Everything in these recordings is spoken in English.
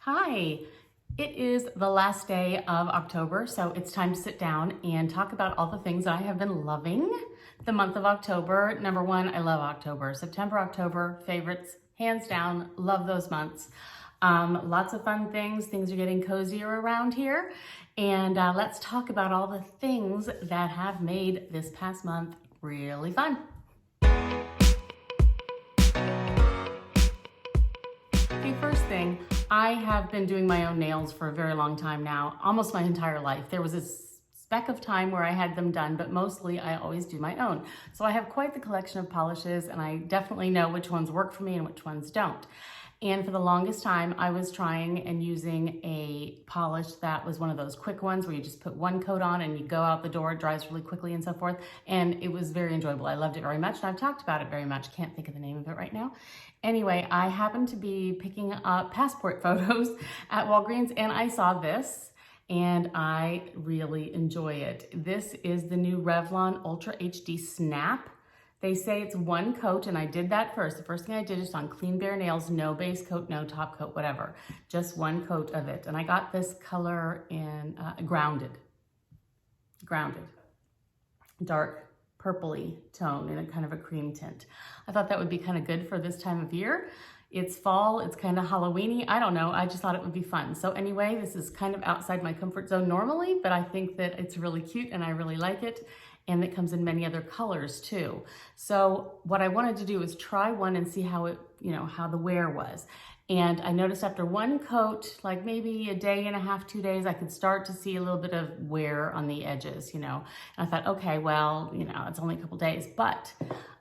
Hi, it is the last day of October, so it's time to sit down and talk about all the things I have been loving the month of October. Number one, I love October. September, October, favorites, hands down, love those months. Lots of fun things are getting cozier around here. And let's talk about all the things that have made this past month really fun. Okay, first thing, I have been doing my own nails for a very long time now, almost my entire life. There was a speck of time where I had them done, but mostly I always do my own. So I have quite the collection of polishes, and I definitely know which ones work for me and which ones don't. And for the longest time, I was trying and using a polish that was one of those quick ones where you just put one coat on and you go out the door, it dries really quickly and so forth. And it was very enjoyable. I loved it very much, and I've talked about it very much. Can't think of the name of it right now. Anyway, I happened to be picking up passport photos at Walgreens, and I saw this, and I really enjoy it. This is the new Revlon Ultra HD Snap. They say it's one coat, and I did that first. The first thing I did is on clean bare nails, no base coat, no top coat, whatever. Just one coat of it. And I got this color in Grounded. Dark purpley tone in a kind of a cream tint. I thought that would be kind of good for this time of year. It's fall, it's kind of Halloween-y. I don't know, I just thought it would be fun. So anyway, this is kind of outside my comfort zone normally, but I think that it's really cute and I really like it. And it comes in many other colors too. So what I wanted to do is try one and see how it, how the wear was. And I noticed after one coat, like maybe a day and a half, 2 days, I could start to see a little bit of wear on the edges, And I thought, okay, well, it's only a couple days, but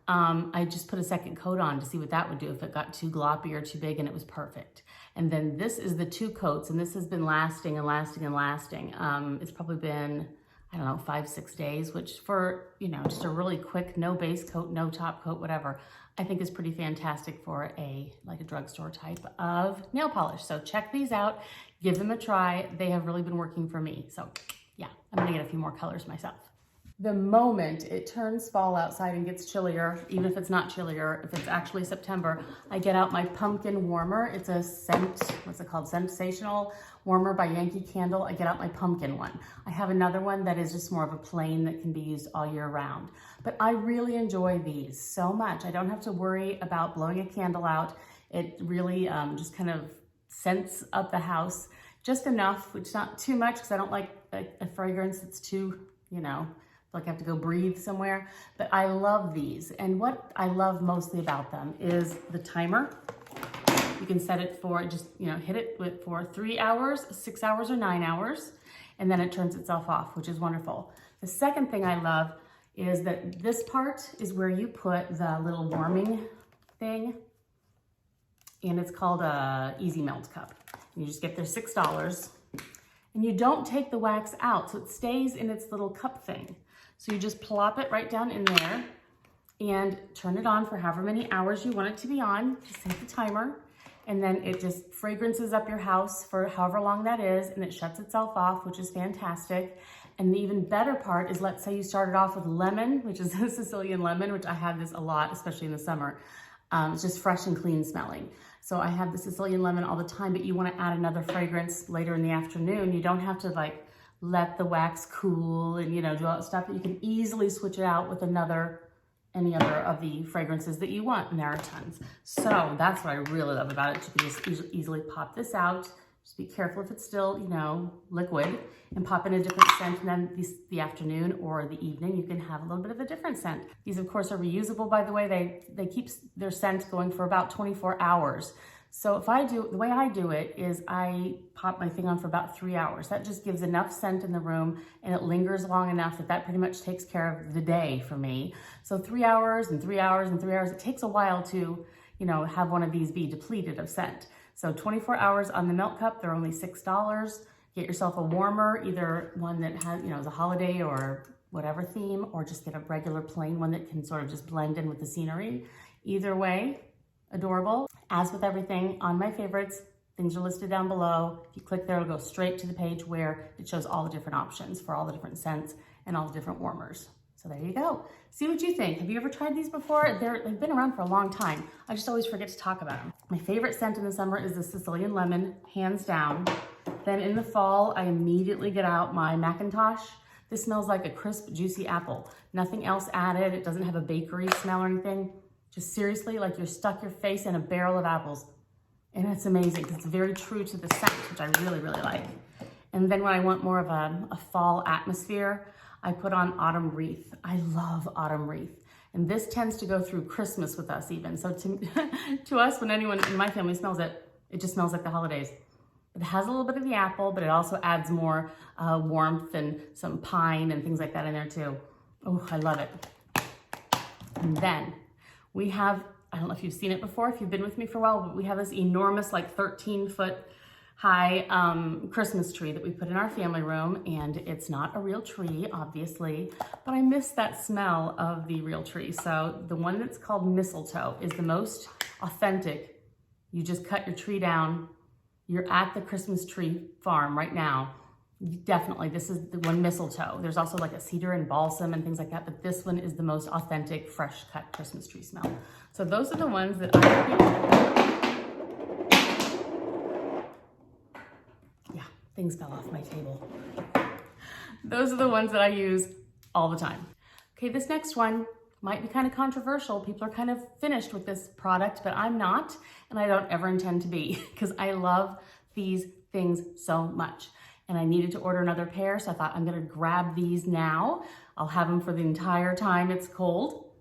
I just put a second coat on to see what that would do if it got too gloppy or too big, and it was perfect. And then this is the 2 coats, and this has been lasting and lasting and lasting. It's probably been, I don't know, 5-6 days, which for, just a really quick, no base coat, no top coat, whatever, I think is pretty fantastic for like a drugstore type of nail polish. So check these out, give them a try. They have really been working for me. So yeah, I'm gonna get a few more colors myself. The moment it turns fall outside and gets chillier, even if it's not chillier, if it's actually September, I get out my pumpkin warmer. It's a what's it called? Sensational warmer by Yankee candle. I get out my pumpkin one. I have another one that is just more of a plain that can be used all year round. But I really enjoy these so much. I don't have to worry about blowing a candle out. It really just kind of scents up the house just enough, which is not too much because I don't like a fragrance that's too, like I have to go breathe somewhere, but I love these. And what I love mostly about them is the timer. You can set it for just, hit it for 3 hours, 6 hours, or 9 hours, and then it turns itself off, which is wonderful. The second thing I love is that this part is where you put the little warming thing, and it's called a Easy Melt Cup. And you just get their $6, and you don't take the wax out, so it stays in its little cup thing. So you just plop it right down in there and turn it on for however many hours you want it to be on. Just set the timer, and then it just fragrances up your house for however long that is, and it shuts itself off, which is fantastic. And the even better part is, let's say you started off with lemon, which is a Sicilian lemon, which I have this a lot, especially in the summer. It's just fresh and clean smelling. So I have the Sicilian lemon all the time, but you want to add another fragrance later in the afternoon. You don't have to let the wax cool and, do all that stuff. You can easily switch it out with any other of the fragrances that you want, and there are tons. So that's what I really love about it. You can just easily pop this out. Just be careful if it's still, liquid, and pop in a different scent, and then the afternoon or the evening, you can have a little bit of a different scent. These, of course, are reusable, by the way. They keep their scent going for about 24 hours. So the way I do it is I pop my thing on for about 3 hours. That just gives enough scent in the room, and it lingers long enough that pretty much takes care of the day for me. So 3 hours and 3 hours and 3 hours, it takes a while to, have one of these be depleted of scent. So 24 hours on the melt cup, they're only $6. Get yourself a warmer, either one that has, is a holiday or whatever theme, or just get a regular plain one that can sort of just blend in with the scenery. Either way, adorable. As with everything on my favorites, things are listed down below. If you click there, it'll go straight to the page where it shows all the different options for all the different scents and all the different warmers. So So there you go. See what you think. Have you ever tried these before? They've been around for a long time. I just always forget to talk about them. My favorite scent in the summer is the Sicilian lemon, hands down. Then in the fall, I immediately get out my Macintosh. This smells like a crisp, juicy apple. Nothing else added. It doesn't have a bakery smell or anything. Just seriously, like you're stuck your face in a barrel of apples. And it's amazing because it's very true to the scent, which I really, really like. And then when I want more of a fall atmosphere, I put on Autumn Wreath. I love Autumn Wreath. And this tends to go through Christmas with us even. So to us, when anyone in my family smells it, it just smells like the holidays. It has a little bit of the apple, but it also adds more warmth and some pine and things like that in there too. Oh, I love it. And then we have, I don't know if you've seen it before, if you've been with me for a while, but we have this enormous, like 13-foot high Christmas tree that we put in our family room, and it's not a real tree, obviously, but I miss that smell of the real tree. So the one that's called mistletoe is the most authentic. You just cut your tree down. You're at the Christmas tree farm right now. Definitely, this is the one, mistletoe. There's also like a cedar and balsam and things like that, but this one is the most authentic, fresh cut Christmas tree smell. So those are the ones that things fell off my table. Those are the ones that I use all the time. Okay, this next one might be kind of controversial. People are kind of finished with this product, but I'm not, and I don't ever intend to be, because I love these things so much. And I needed to order another pair, so I thought I'm gonna grab these now. I'll have them for the entire time it's cold.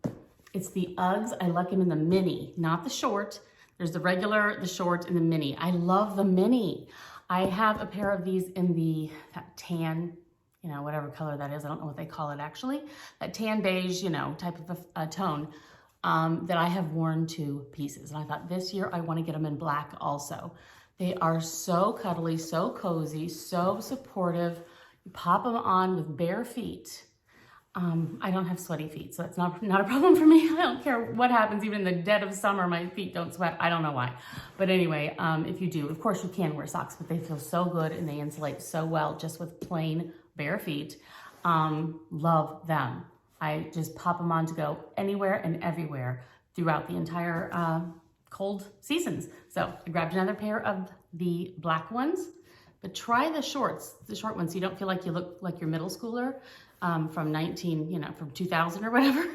It's the Uggs. I like them in the mini, not the short. There's the regular, the short, and the mini. I love the mini. I have a pair of these in that tan, you know, whatever color that is. I don't know what they call it actually. That tan beige, you know, type of a tone that I have worn to pieces. And I thought this year I want to get them in black also. They are so cuddly, so cozy, so supportive. You pop them on with bare feet. I don't have sweaty feet, so it's not a problem for me. I don't care what happens, even in the dead of summer, my feet don't sweat. I don't know why. But anyway, if you do, of course you can wear socks, but they feel so good and they insulate so well just with plain bare feet. Love them. I just pop them on to go anywhere and everywhere throughout the entire cold seasons. So I grabbed another pair of the black ones, but try the shorts, the short ones, so you don't feel like you look like your middle schooler. From 2000 or whatever.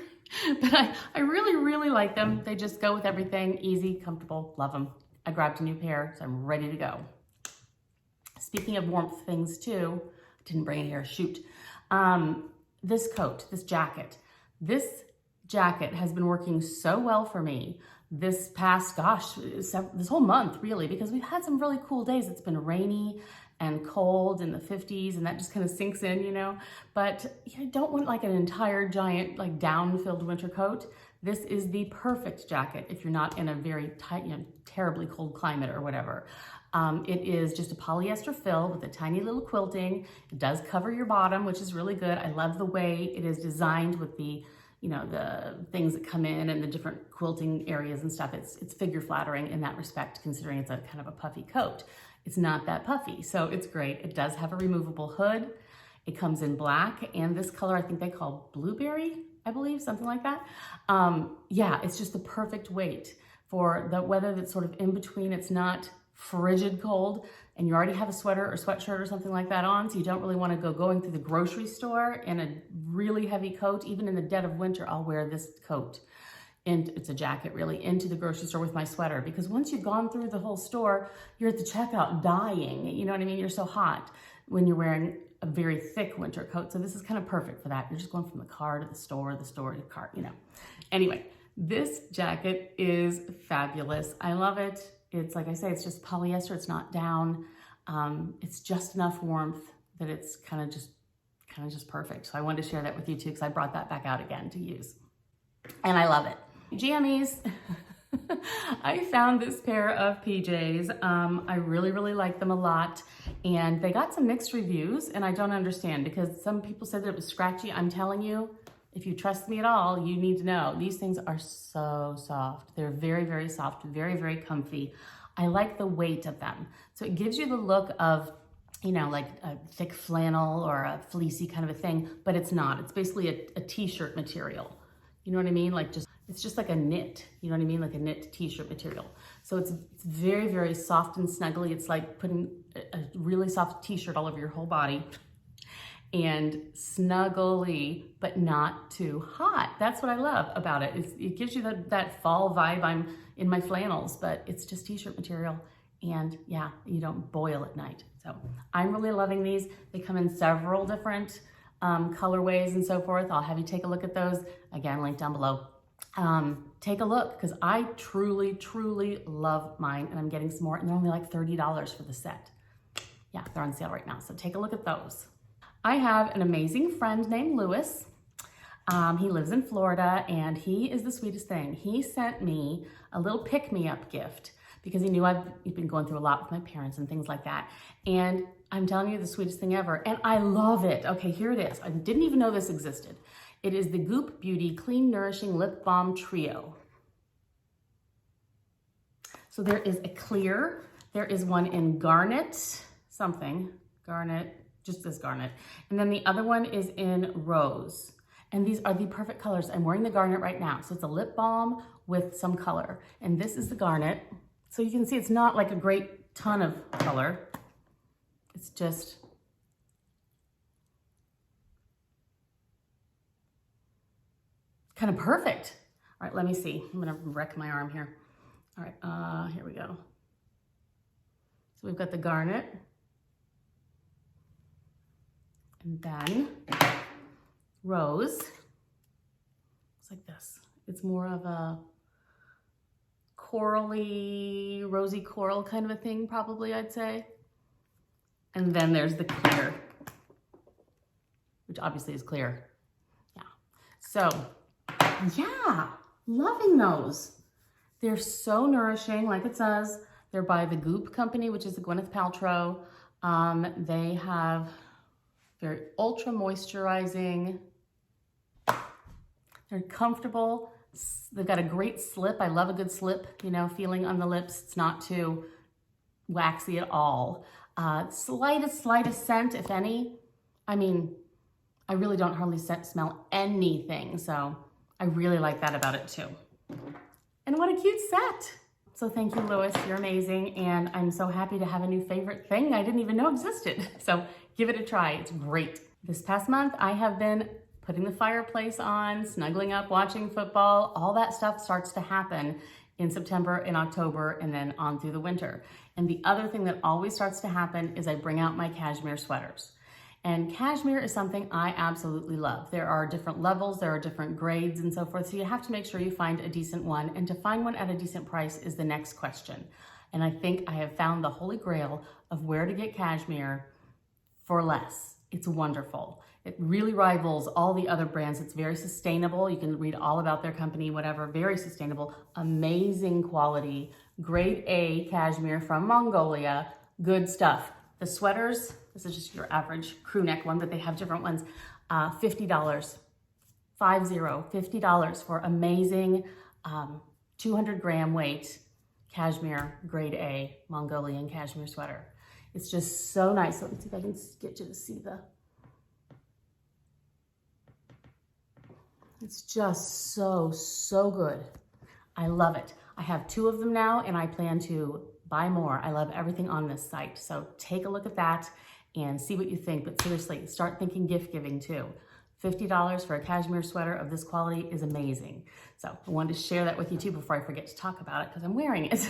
But I really, really like them. They just go with everything. Easy, comfortable, love them. I grabbed a new pair, so I'm ready to go. Speaking of warmth things too, didn't bring it here, shoot. This coat, this jacket has been working so well for me this past, gosh, this whole month really, because we've had some really cool days. It's been rainy and cold in the 50s, and that just kind of sinks in, you know. But you don't want like an entire giant, like down-filled winter coat. This is the perfect jacket if you're not in a very tight, you know, terribly cold climate or whatever. It is just a polyester fill with a tiny little quilting. It does cover your bottom, which is really good. I love the way it is designed with the, you know, the things that come in and the different quilting areas and stuff. It's figure flattering in that respect, considering it's a kind of a puffy coat. It's not that puffy, so it's great. It does have a removable hood. It comes in black and this color I think they call blueberry, I believe, something like that. Yeah, it's just the perfect weight for the weather that's sort of in between. It's not frigid cold and you already have a sweater or sweatshirt or something like that on, so you don't really want to go going through the grocery store in a really heavy coat. Even in the dead of winter, I'll wear this coat. And it's a jacket really, into the grocery store with my sweater, because once you've gone through the whole store, you're at the checkout dying. You know what I mean? You're so hot when you're wearing a very thick winter coat. So this is kind of perfect for that. You're just going from the car to the store to the car, you know. Anyway, this jacket is fabulous. I love it. It's like I say, it's just polyester. It's not down. It's just enough warmth that it's kind of just perfect. So I wanted to share that with you too, because I brought that back out again to use. And I love it. Jammies. I found this pair of PJs. I really, really like them a lot. And they got some mixed reviews, and I don't understand, because some people said that it was scratchy. I'm telling you, if you trust me at all, you need to know these things are so soft. They're very, very soft, very, very comfy. I like the weight of them. So it gives you the look of you know, like a thick flannel or a fleecy kind of a thing, but it's not. It's basically a t-shirt material. You know what I mean? Like it's just like a knit, you know what I mean? Like a knit t-shirt material. So it's very, very soft and snuggly. It's like putting a really soft t-shirt all over your whole body, and snuggly, but not too hot. That's what I love about it. It gives you that fall vibe. I'm in my flannels, but it's just t-shirt material. And yeah, you don't boil at night. So I'm really loving these. They come in several different colorways and so forth. I'll have you take a look at those. Again, link down below. Take a look, because I truly, truly love mine, and I'm getting some more, and they're only like $30 for the set. Yeah, they're on sale right now. So take a look at those. I have an amazing friend named Lewis. He lives in Florida, and he is the sweetest thing. He sent me a little pick-me-up gift because he knew I've been going through a lot with my parents and things like that. And I'm telling you, the sweetest thing ever. And I love it. Okay, here it is. I didn't even know this existed. It is the Goop Beauty Clean Nourishing Lip Balm Trio. So there is a clear, there is one in garnet, garnet, just this garnet. And then the other one is in rose. And these are the perfect colors. I'm wearing the garnet right now. So it's a lip balm with some color. And this is the garnet. So you can see it's not like a great ton of color. It's just kind of perfect. All right, let me see. I'm gonna wreck my arm here. All right, here we go. So we've got the garnet. And then rose. It's like this. It's more of a corally, rosy coral kind of a thing, probably, I'd say. And then there's the clear, which obviously is clear. Yeah. So, yeah, loving those. They're so nourishing, like it says. They're by the Goop company, which is the Gwyneth Paltrow. They have very ultra moisturizing. They're comfortable. They've got a great slip. I love a good slip, you know, feeling on the lips. It's not too waxy at all. Slightest scent, if any. I mean, I really don't hardly smell anything, so I really like that about it too. And what a cute set. So thank you, Lewis, you're amazing. And I'm so happy to have a new favorite thing I didn't even know existed. So give it a try, it's great. This past month, I have been putting the fireplace on, snuggling up, watching football. All that stuff starts to happen in September and October and then on through the winter. And the other thing that always starts to happen is I bring out my cashmere sweaters. And cashmere is something I absolutely love. There are different levels, there are different grades and so forth, so you have to make sure you find a decent one, and to find one at a decent price is the next question. And I think I have found the holy grail of where to get cashmere for less. It's wonderful. It really rivals all the other brands. It's very sustainable. You can read all about their company, whatever, very sustainable, amazing quality, grade A cashmere from Mongolia, good stuff. The sweaters, this is just your average crew neck one, but they have different ones, $50, $50 for amazing 200 gram weight cashmere, grade A, Mongolian cashmere sweater. It's just so nice. Let me see if I can get you to see it's just so good. I love it. I have 2 of them now, and I plan to buy more. I love everything on this site. So take a look at that and see what you think. But seriously, start thinking gift giving too. $50 for a cashmere sweater of this quality is amazing. So I wanted to share that with you too before I forget to talk about it, because I'm wearing it.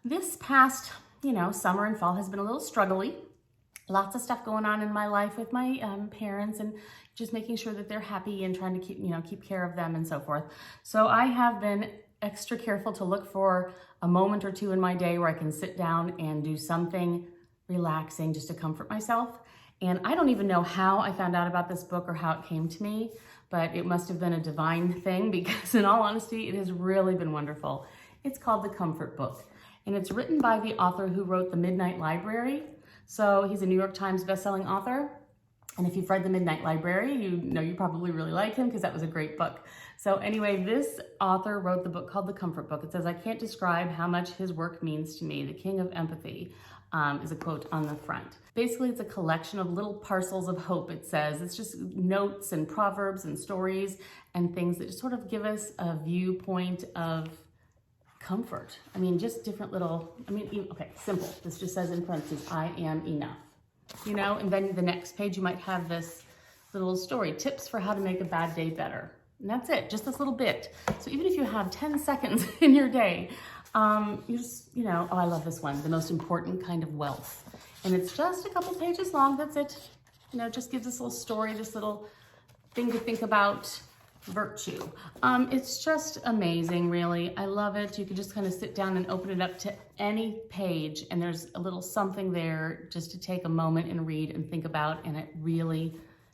This past, summer and fall has been a little struggly. Lots of stuff going on in my life with my parents, and just making sure that they're happy and trying to keep care of them and so forth. So I have been extra careful to look for a moment or two in my day where I can sit down and do something relaxing just to comfort myself. And I don't even know how I found out about this book or how it came to me, but it must have been a divine thing, because in all honesty, it has really been wonderful. It's called The Comfort Book, and it's written by the author who wrote The Midnight Library. So he's a New York Times bestselling author. And if you've read The Midnight Library, you probably really like him, because that was a great book. So anyway, this author wrote the book called The Comfort Book. It says, I can't describe how much his work means to me, the king of empathy. is a quote on the front. Basically, it's a collection of little parcels of hope, it says. It's just notes and proverbs and stories and things that just sort of give us a viewpoint of comfort. I mean, just different little, okay, simple. This just says in parentheses, I am enough. You know, and then the next page, you might have this little story, tips for how to make a bad day better. And that's it, just this little bit. So even if you have 10 seconds in your day, you just, you know, oh, I love this one, the most important kind of wealth. And it's just a couple pages long, that's it. You know, just gives this little story, this little thing to think about, virtue. It's just amazing, really. I love it. You can just kind of sit down and open it up to any page, and there's a little something there just to take a moment and read and think about, and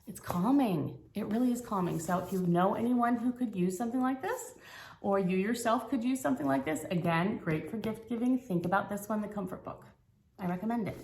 it's calming. It really is calming. So if you know anyone who could use something like this, or you yourself could use something like this, again, great for gift giving. Think about this one, the Comfort Book. I recommend it.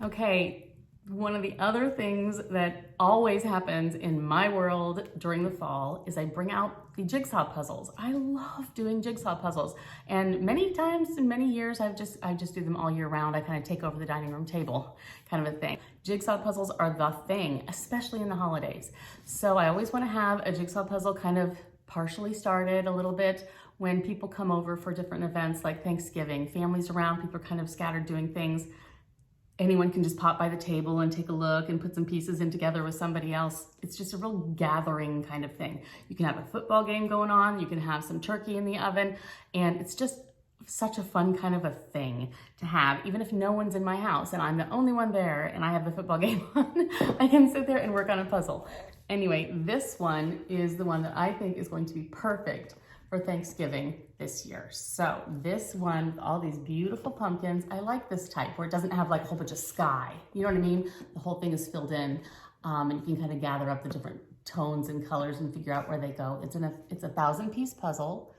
Okay. One of the other things that always happens in my world during the fall is I bring out the jigsaw puzzles. I love doing jigsaw puzzles. And many times in many years, I just do them all year round. I kind of take over the dining room table kind of a thing. Jigsaw puzzles are the thing, especially in the holidays. So I always want to have a jigsaw puzzle kind of partially started a little bit when people come over for different events like Thanksgiving, families around, people are kind of scattered doing things. Anyone can just pop by the table and take a look and put some pieces in together with somebody else. It's just a real gathering kind of thing. You can have a football game going on, you can have some turkey in the oven, and it's just such a fun kind of a thing to have. Even if no one's in my house and I'm the only one there and I have the football game on, I can sit there and work on a puzzle. Anyway, this one is the one that I think is going to be perfect for Thanksgiving this year. So this one with all these beautiful pumpkins, I like this type where it doesn't have like a whole bunch of sky. You know what I mean? The whole thing is filled in, and you can kind of gather up the different tones and colors and figure out where they go. It's a 1,000-piece puzzle,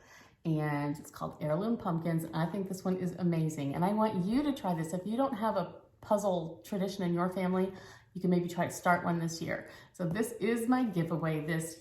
and it's called Heirloom Pumpkins. I think this one is amazing, and I want you to try this. If you don't have a puzzle tradition in your family, you can maybe try to start one this year. So this is my giveaway this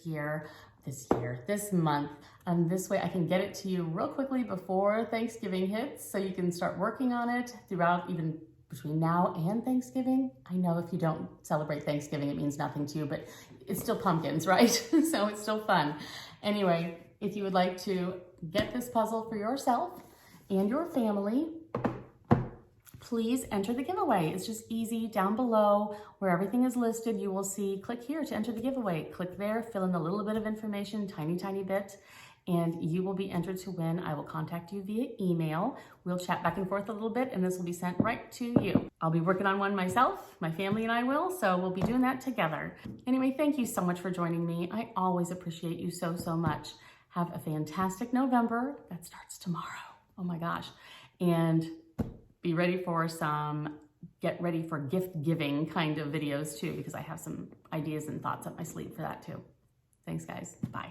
month. And this way I can get it to you real quickly before Thanksgiving hits, so you can start working on it throughout, even between now and Thanksgiving. I know if you don't celebrate Thanksgiving, it means nothing to you, but it's still pumpkins, right? So it's still fun. Anyway, if you would like to get this puzzle for yourself and your family, please enter the giveaway. It's just easy. Down below where everything is listed, you will see, click here to enter the giveaway. Click there, fill in a little bit of information, tiny bit, and you will be entered to win. I will contact you via email. We'll chat back and forth a little bit, and this will be sent right to you. I'll be working on one myself, my family and I will, so we'll be doing that together. Anyway, thank you so much for joining me. I always appreciate you so much. Have a fantastic November. That starts tomorrow. Oh my gosh. And be ready for get ready for gift giving kind of videos too, because I have some ideas and thoughts up my sleeve for that too. Thanks guys, bye.